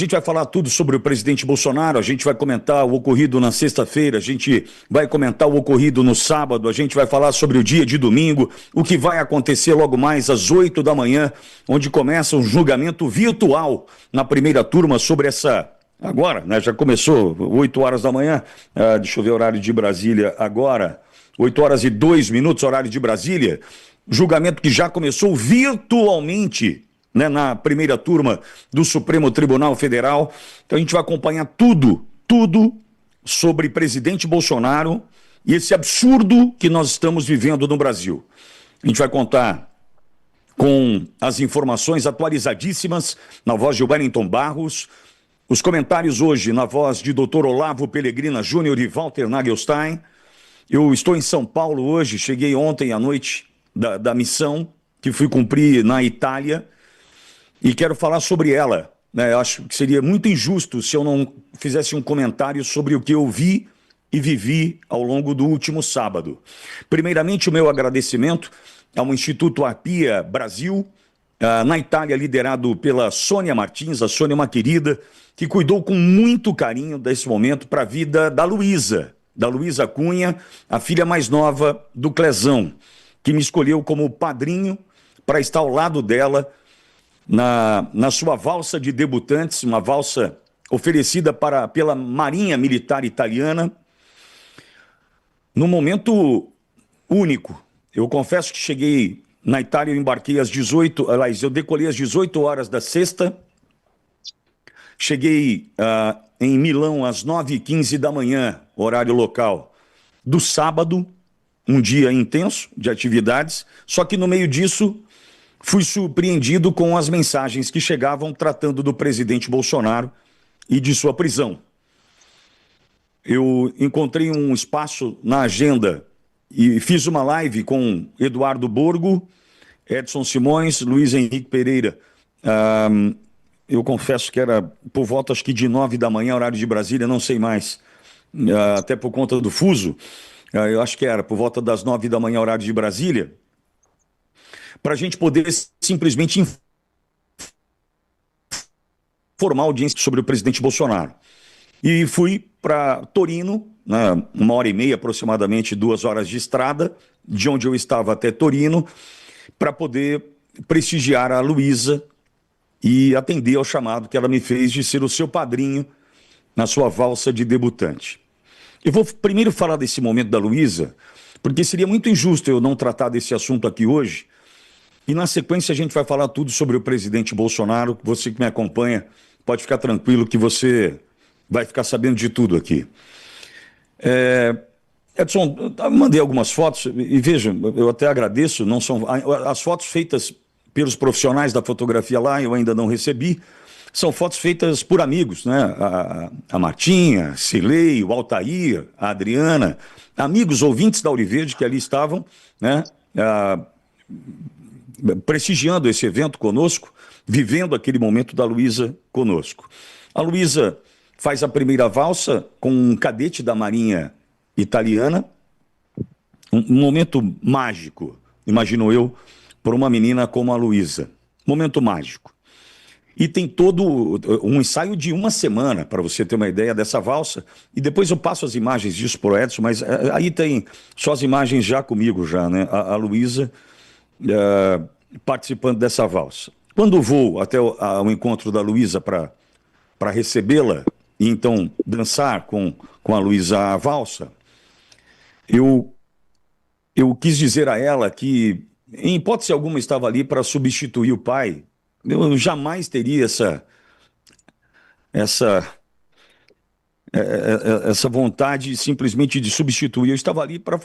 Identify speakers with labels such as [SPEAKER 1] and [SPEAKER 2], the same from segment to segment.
[SPEAKER 1] A gente vai falar tudo sobre o presidente Bolsonaro, a gente vai comentar o ocorrido na sexta-feira, a gente vai comentar o ocorrido no sábado, a gente vai falar sobre o dia de domingo, o que vai acontecer logo mais às 8 da manhã, onde começa um julgamento virtual na primeira turma sobre essa... Agora, né? Já começou 8 horas da manhã, deixa eu ver o horário de Brasília agora, 8 horas e 2 minutos, horário de Brasília, julgamento que já começou virtualmente, né, na primeira turma do Supremo Tribunal Federal. Então a gente vai acompanhar tudo sobre presidente Bolsonaro e esse absurdo que nós estamos vivendo no Brasil. A gente vai contar com as informações atualizadíssimas na voz de Wellington Barros, os comentários hoje na voz de Dr. Olavo Pellegrina Júnior e Walter Nagelstein. Eu estou em São Paulo hoje, cheguei ontem à noite da missão que fui cumprir na Itália, e quero falar sobre ela, né? Eu acho que seria muito injusto se eu não fizesse um comentário sobre o que eu vi e vivi ao longo do último sábado. Primeiramente, o meu agradecimento ao Instituto Arpia Brasil, na Itália, liderado pela Sônia Martins. A Sônia é uma querida que cuidou com muito carinho desse momento para a vida da Luísa Cunha, a filha mais nova do Clezão, que me escolheu como padrinho para estar ao lado dela na sua valsa de debutantes, uma valsa oferecida pela Marinha Militar Italiana, num momento único. Eu confesso que cheguei na Itália, eu embarquei às 18, aliás, eu decolei às 18 horas da sexta, cheguei em Milão às 9h15 da manhã, horário local, do sábado, um dia intenso de atividades, só que no meio disso fui surpreendido com as mensagens que chegavam tratando do presidente Bolsonaro e de sua prisão. Eu encontrei um espaço na agenda e fiz uma live com Eduardo Borgo, Edson Simões, Luiz Henrique Pereira. Eu confesso que era por volta, acho que de 9 da manhã, horário de Brasília, não sei mais, até por conta do fuso. Eu acho que era por volta das 9 da manhã, horário de Brasília, para a gente poder simplesmente informar a audiência sobre o presidente Bolsonaro. E fui para Torino, né, 1h30 aproximadamente, 2 horas de estrada, de onde eu estava até Torino, para poder prestigiar a Luísa e atender ao chamado que ela me fez de ser o seu padrinho na sua valsa de debutante. Eu vou primeiro falar desse momento da Luísa, porque seria muito injusto eu não tratar desse assunto aqui hoje. E na sequência a gente vai falar tudo sobre o presidente Bolsonaro. Você que me acompanha pode ficar tranquilo que você vai ficar sabendo de tudo aqui. Edson, eu mandei algumas fotos e veja, eu até agradeço, não são as fotos feitas pelos profissionais da fotografia lá, eu ainda não recebi, são fotos feitas por amigos, né? A Martinha, Cilei, o Altair, a Adriana, amigos ouvintes da Auriverde que ali estavam, né? Prestigiando esse evento conosco, vivendo aquele momento da Luísa conosco. A Luísa faz a primeira valsa com um cadete da Marinha Italiana, um momento mágico, imagino eu, para uma menina como a Luísa. Momento mágico. E tem todo um ensaio de uma semana, para você ter uma ideia dessa valsa, e depois eu passo as imagens disso para o Edson, mas aí tem só as imagens já comigo, já, né? A Luísa participando dessa valsa. Quando vou até o encontro da Luísa para recebê-la, e então dançar com a Luísa a valsa, eu quis dizer a ela que, em hipótese alguma, estava ali para substituir o pai. Eu jamais teria essa vontade simplesmente de substituir. Eu estava ali para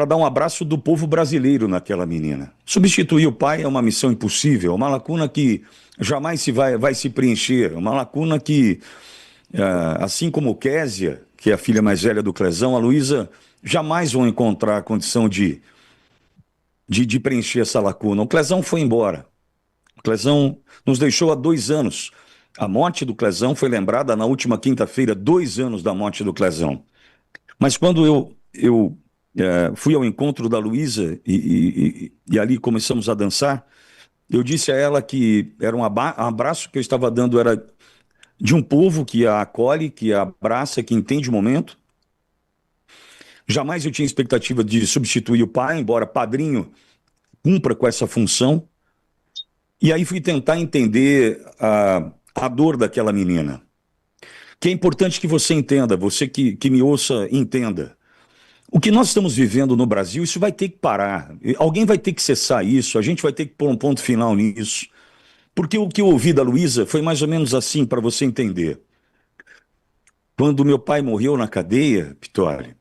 [SPEAKER 1] dar um abraço do povo brasileiro naquela menina. Substituir o pai é uma missão impossível, uma lacuna que jamais vai se preencher, uma lacuna que, assim como Késia, que é a filha mais velha do Clezão, a Luísa, jamais vão encontrar a condição de preencher essa lacuna. O Clezão foi embora. O Clezão nos deixou há 2 anos. A morte do Clezão foi lembrada na última quinta-feira, 2 anos da morte do Clezão. Mas quando eu fui ao encontro da Luísa e ali começamos a dançar, Eu disse a ela que era um abraço que eu estava dando era de um povo que a acolhe, que a abraça, que entende o momento. Jamais eu tinha expectativa de substituir o pai, embora padrinho cumpra com essa função. E aí fui tentar entender a dor daquela menina. Que é importante que você entenda, você que me ouça, entenda. O que nós estamos vivendo no Brasil, isso vai ter que parar. Alguém vai ter que cessar isso, a gente vai ter que pôr um ponto final nisso. Porque o que eu ouvi da Luísa foi mais ou menos assim, para você entender. Quando meu pai morreu na cadeia, Vitória,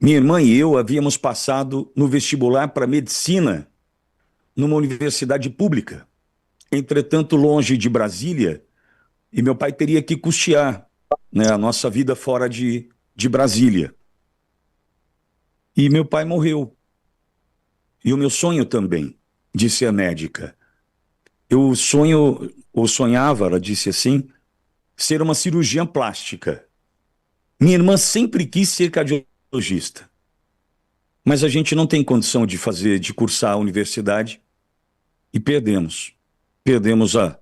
[SPEAKER 1] minha irmã e eu havíamos passado no vestibular para medicina numa universidade pública. Entretanto, longe de Brasília, e meu pai teria que custear, né, a nossa vida fora de Brasília. E meu pai morreu. E o meu sonho também, disse a médica. Eu sonho, ou sonhava, ela disse assim, ser uma cirurgiã plástica. Minha irmã sempre quis ser cardiologista, mas a gente não tem condição de fazer, de cursar a universidade e perdemos. Perdemos a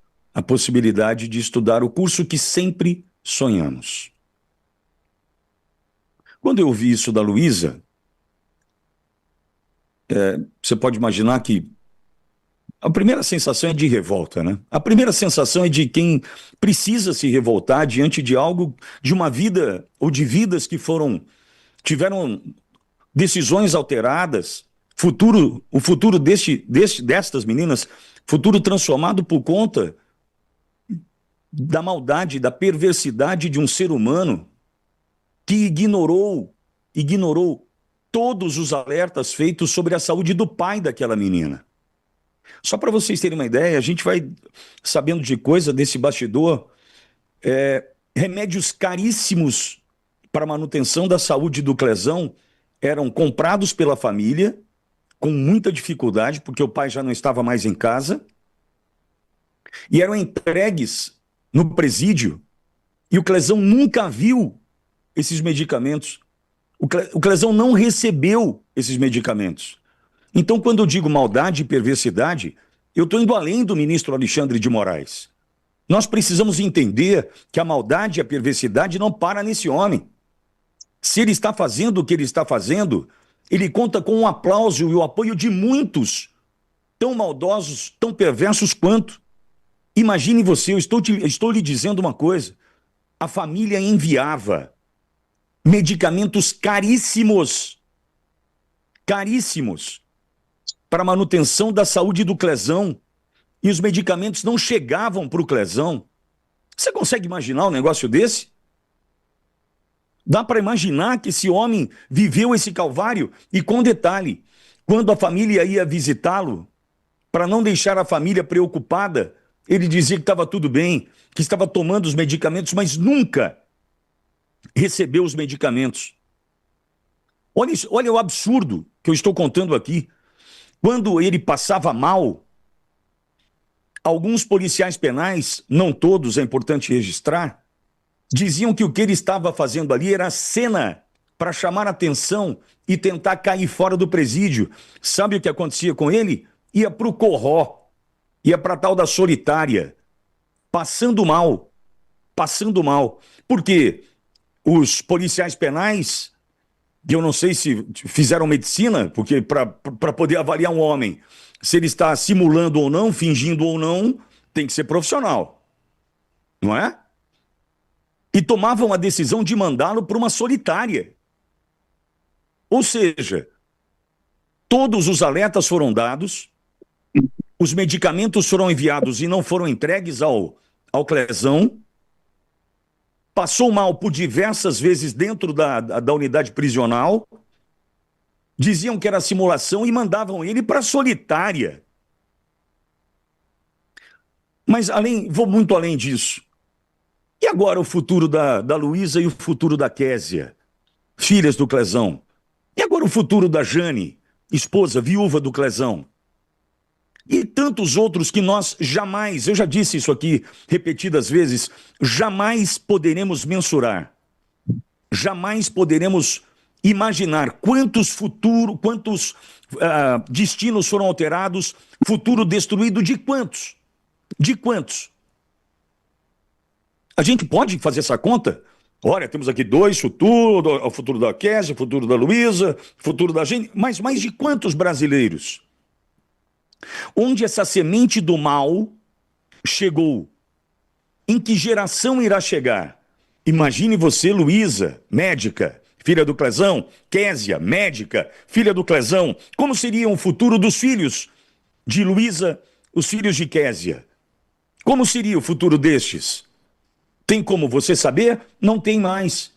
[SPEAKER 1] possibilidade de estudar o curso que sempre sonhamos. Quando eu ouvi isso da Luísa, você pode imaginar que a primeira sensação é de revolta, né? A primeira sensação é de quem precisa se revoltar diante de algo, de uma vida, ou de vidas que tiveram decisões alteradas, o futuro destas meninas, futuro transformado por conta da maldade, da perversidade de um ser humano que ignorou todos os alertas feitos sobre a saúde do pai daquela menina. Só para vocês terem uma ideia, a gente vai sabendo de coisa desse bastidor, remédios caríssimos para a manutenção da saúde do Clezão eram comprados pela família, com muita dificuldade, porque o pai já não estava mais em casa, e eram entregues no presídio, e o Clezão nunca viu esses medicamentos. O Clezão não recebeu esses medicamentos. Então, quando eu digo maldade e perversidade, eu estou indo além do ministro Alexandre de Moraes. Nós precisamos entender que a maldade e a perversidade não para nesse homem. Se ele está fazendo o que ele está fazendo, ele conta com o aplauso e o apoio de muitos, tão maldosos, tão perversos quanto. Imagine você, eu estou lhe dizendo uma coisa, a família enviava medicamentos caríssimos, caríssimos, para a manutenção da saúde do Clezão, e os medicamentos não chegavam para o Clezão. Você consegue imaginar um negócio desse? Dá para imaginar que esse homem viveu esse calvário? E com detalhe, quando a família ia visitá-lo, para não deixar a família preocupada, ele dizia que estava tudo bem, que estava tomando os medicamentos, mas nunca recebeu os medicamentos. Olha o absurdo que eu estou contando aqui. Quando ele passava mal, alguns policiais penais, não todos, é importante registrar, diziam que o que ele estava fazendo ali era cena para chamar atenção e tentar cair fora do presídio. Sabe o que acontecia com ele? Ia para o Corró, ia para a tal da solitária, passando mal, passando mal. Por quê? Os policiais penais, que eu não sei se fizeram medicina, porque para poder avaliar um homem, se ele está simulando ou não, fingindo ou não, tem que ser profissional, não é? E tomavam a decisão de mandá-lo para uma solitária. Ou seja, todos os alertas foram dados, os medicamentos foram enviados e não foram entregues ao Clezão, passou mal por diversas vezes dentro da unidade prisional, diziam que era simulação e mandavam ele para a solitária. Mas vou muito além disso. E agora o futuro da Luísa e o futuro da Késia, filhas do Clezão? E agora o futuro da Jane, esposa, viúva do Clezão? E tantos outros que nós jamais, eu já disse isso aqui repetidas vezes, jamais poderemos mensurar, jamais poderemos imaginar quantos destinos foram alterados, futuro destruído de quantos? De quantos? A gente pode fazer essa conta? Olha, temos aqui 2 futuros, o futuro da Kézia, o futuro da Luísa, o futuro da gente, mas mais de quantos brasileiros? Onde essa semente do mal chegou? Em que geração irá chegar? Imagine você, Luísa, médica, filha do Clezão, Kézia, médica, filha do Clezão. Como seria o futuro dos filhos de Luísa, os filhos de Kézia? Como seria o futuro destes? Tem como você saber? Não tem mais.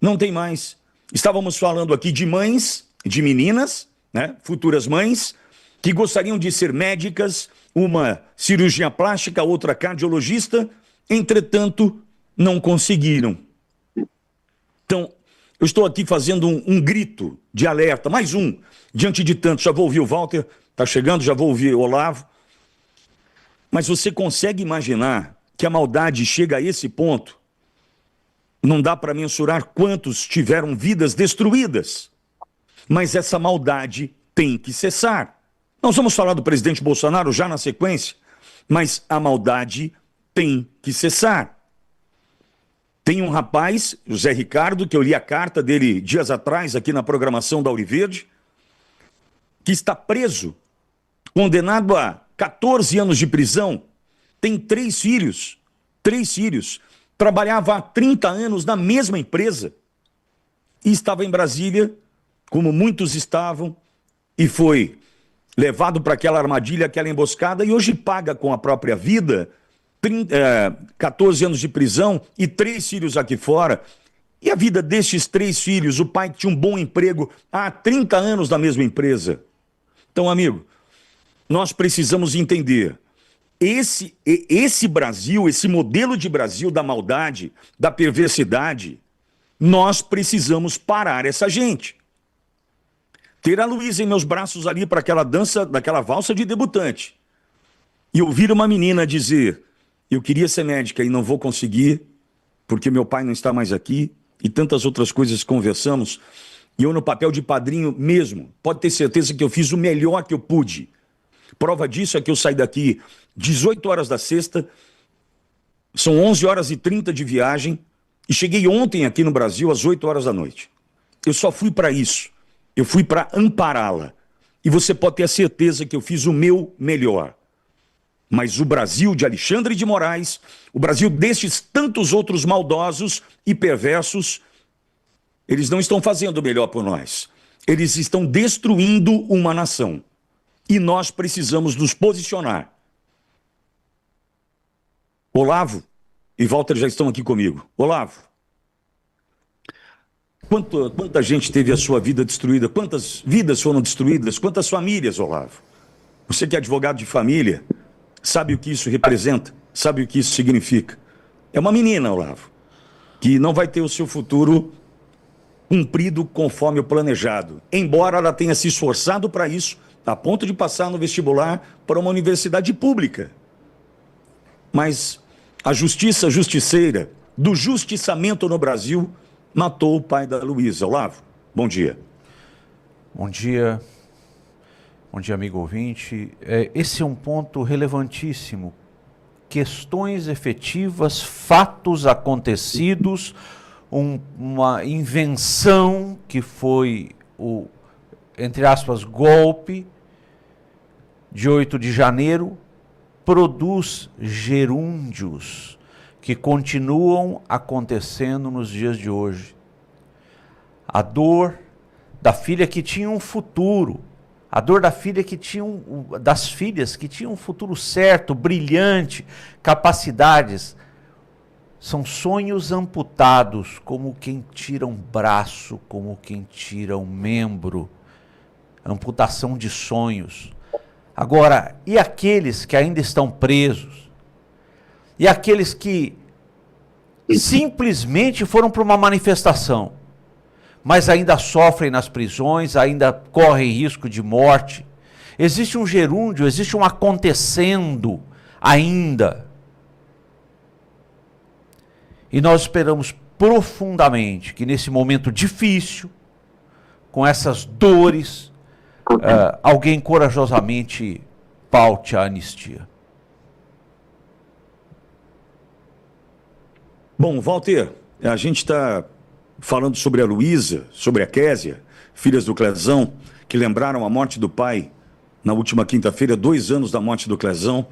[SPEAKER 1] Não tem mais. Estávamos falando aqui de mães, de meninas, né, futuras mães, que gostariam de ser médicas, uma cirurgia plástica, outra cardiologista, entretanto, não conseguiram. Então, eu estou aqui fazendo um grito de alerta, mais um, diante de tantos. Já vou ouvir o Walter, está chegando, já vou ouvir o Olavo. Mas você consegue imaginar que a maldade chega a esse ponto? Não dá para mensurar quantos tiveram vidas destruídas. Mas essa maldade tem que cessar. Nós vamos falar do presidente Bolsonaro já na sequência, mas a maldade tem que cessar. Tem um rapaz, o Zé Ricardo, que eu li a carta dele dias atrás aqui na programação da Auriverde, que está preso, condenado a 14 anos de prisão, tem 3 filhos, trabalhava há 30 anos na mesma empresa e estava em Brasília, como muitos estavam, e foi levado para aquela armadilha, aquela emboscada, e hoje paga com a própria vida 14 anos de prisão e 3 filhos aqui fora. E a vida destes 3 filhos, o pai tinha um bom emprego há 30 anos na mesma empresa. Então, amigo, nós precisamos entender, esse Brasil, esse modelo de Brasil da maldade, da perversidade, nós precisamos parar essa gente. Ter a Luísa em meus braços ali para aquela dança, daquela valsa de debutante, e ouvir uma menina dizer: eu queria ser médica e não vou conseguir, porque meu pai não está mais aqui, e tantas outras coisas conversamos, e eu no papel de padrinho mesmo, pode ter certeza que eu fiz o melhor que eu pude. Prova disso é que eu saí daqui 18 horas da sexta, são 11 horas e 30 de viagem, e cheguei ontem aqui no Brasil às 8 horas da noite. Eu só fui para isso, eu fui para ampará-la, e você pode ter a certeza que eu fiz o meu melhor. Mas o Brasil de Alexandre de Moraes, o Brasil destes tantos outros maldosos e perversos, eles não estão fazendo o melhor por nós. Eles estão destruindo uma nação. E nós precisamos nos posicionar. Olavo e Walter já estão aqui comigo. Olavo, quanta gente teve a sua vida destruída? Quantas vidas foram destruídas? Quantas famílias, Olavo? Você que é advogado de família, sabe o que isso representa? Sabe o que isso significa? É uma menina, Olavo, que não vai ter o seu futuro cumprido conforme o planejado. Embora ela tenha se esforçado para isso, a ponto de passar no vestibular para uma universidade pública. Mas a justiça justiceira do justiçamento no Brasil matou o pai da Luísa. Olavo, bom dia.
[SPEAKER 2] Bom dia. Bom dia, amigo ouvinte. Esse é um ponto relevantíssimo. Questões efetivas, fatos acontecidos, uma invenção que foi o, entre aspas, golpe de 8 de janeiro, produz gerúndios que continuam acontecendo nos dias de hoje. A dor da filha que tinha um futuro, a dor da filha que tinha das filhas que tinham um futuro certo, brilhante, capacidades. São sonhos amputados, como quem tira um braço, como quem tira um membro. Amputação de sonhos. Agora, e aqueles que ainda estão presos? E aqueles que simplesmente foram para uma manifestação, mas ainda sofrem nas prisões, ainda correm risco de morte? Existe um gerúndio, existe um acontecendo ainda. E nós esperamos profundamente que nesse momento difícil, com essas dores, alguém corajosamente paute a anistia.
[SPEAKER 1] Bom, Walter, a gente está falando sobre a Luísa, sobre a Késia, filhas do Clezão, que lembraram a morte do pai na última quinta-feira, 2 anos da morte do Clezão.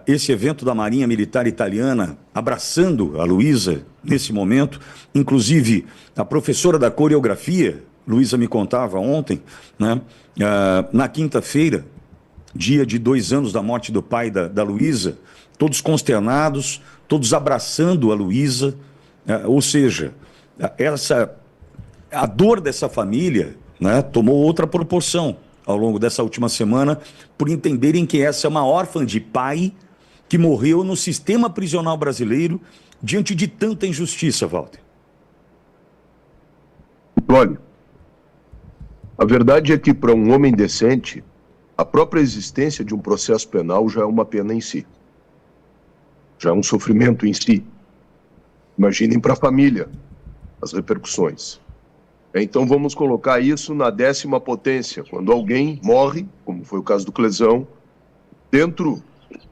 [SPEAKER 1] Esse evento da Marinha Militar Italiana abraçando a Luísa nesse momento, inclusive a professora da coreografia, Luísa me contava ontem, né? Na quinta-feira, dia de 2 anos da morte do pai da Luísa, todos consternados, todos abraçando a Luísa, ou seja, a dor dessa família, né, tomou outra proporção ao longo dessa última semana, por entenderem que essa é uma órfã de pai que morreu no sistema prisional brasileiro diante de tanta injustiça, Walter.
[SPEAKER 3] Olha, a verdade é que para um homem decente, a própria existência de um processo penal já é uma pena em si. Já é um sofrimento em si. Imaginem para a família as repercussões. Então vamos colocar isso na 10ª potência, quando alguém morre, como foi o caso do Clezão, dentro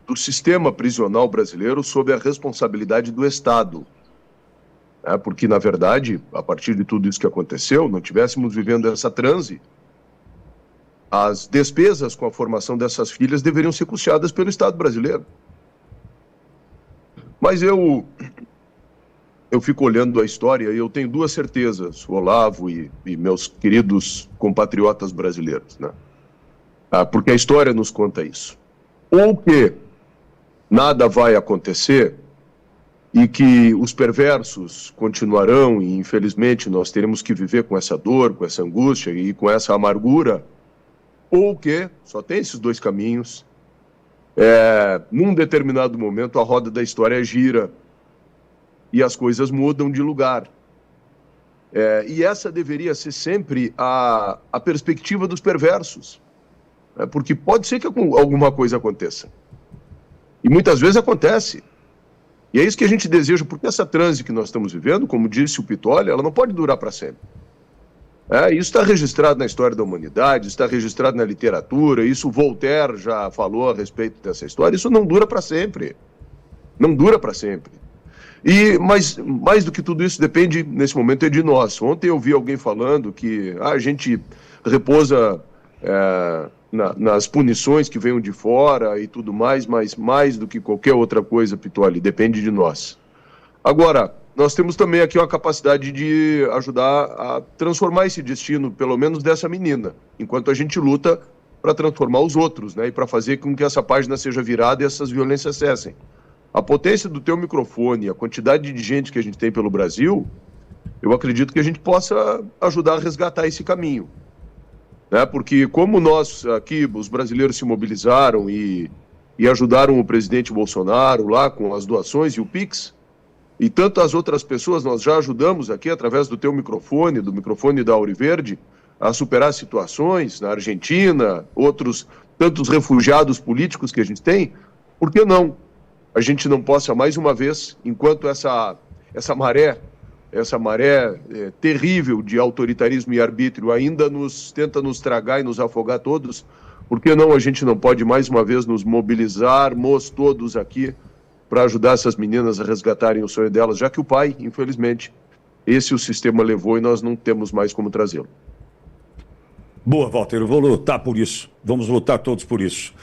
[SPEAKER 3] do sistema prisional brasileiro sob a responsabilidade do Estado. Porque, na verdade, a partir de tudo isso que aconteceu, não estivéssemos vivendo essa transe, as despesas com a formação dessas filhas deveriam ser custeadas pelo Estado brasileiro. Mas eu fico olhando a história e eu tenho 2 certezas, o Olavo e meus queridos compatriotas brasileiros, né? Porque a história nos conta isso. Ou que nada vai acontecer e que os perversos continuarão e, infelizmente, nós teremos que viver com essa dor, com essa angústia e com essa amargura, ou que, só tem esses 2 caminhos, num determinado momento a roda da história gira e as coisas mudam de lugar. E essa deveria ser sempre a perspectiva dos perversos, porque pode ser que alguma coisa aconteça. E muitas vezes acontece. E é isso que a gente deseja, porque essa transe que nós estamos vivendo, como disse o Pitolli, ela não pode durar para sempre. Isso está registrado na história da humanidade, está registrado na literatura, isso Voltaire já falou a respeito dessa história, isso não dura para sempre. Não dura para sempre. Mas mais do que tudo isso depende, nesse momento, é de nós. Ontem eu vi alguém falando que a gente repousa nas punições que venham de fora e tudo mais, mas mais do que qualquer outra coisa, Pitolli, depende de nós. Agora, nós temos também aqui uma capacidade de ajudar a transformar esse destino, pelo menos dessa menina, enquanto a gente luta para transformar os outros, né, e para fazer com que essa página seja virada e essas violências cessem. A potência do teu microfone, a quantidade de gente que a gente tem pelo Brasil, eu acredito que a gente possa ajudar a resgatar esse caminho. Né? Porque como nós aqui, os brasileiros se mobilizaram e ajudaram o presidente Bolsonaro lá com as doações e o Pix, e tantas outras pessoas nós já ajudamos aqui através do teu microfone, do microfone da Auriverde, a superar situações na Argentina, outros tantos refugiados políticos que a gente tem, por que não? A gente não possa, mais uma vez, enquanto essa maré terrível de autoritarismo e arbítrio ainda tenta nos tragar e nos afogar todos, por que não a gente não pode, mais uma vez, nos mobilizarmos todos aqui para ajudar essas meninas a resgatarem o sonho delas, já que o pai, infelizmente, esse o sistema levou e nós não temos mais como trazê-lo.
[SPEAKER 1] Boa, Walter, eu vou lutar por isso. Vamos lutar todos por isso.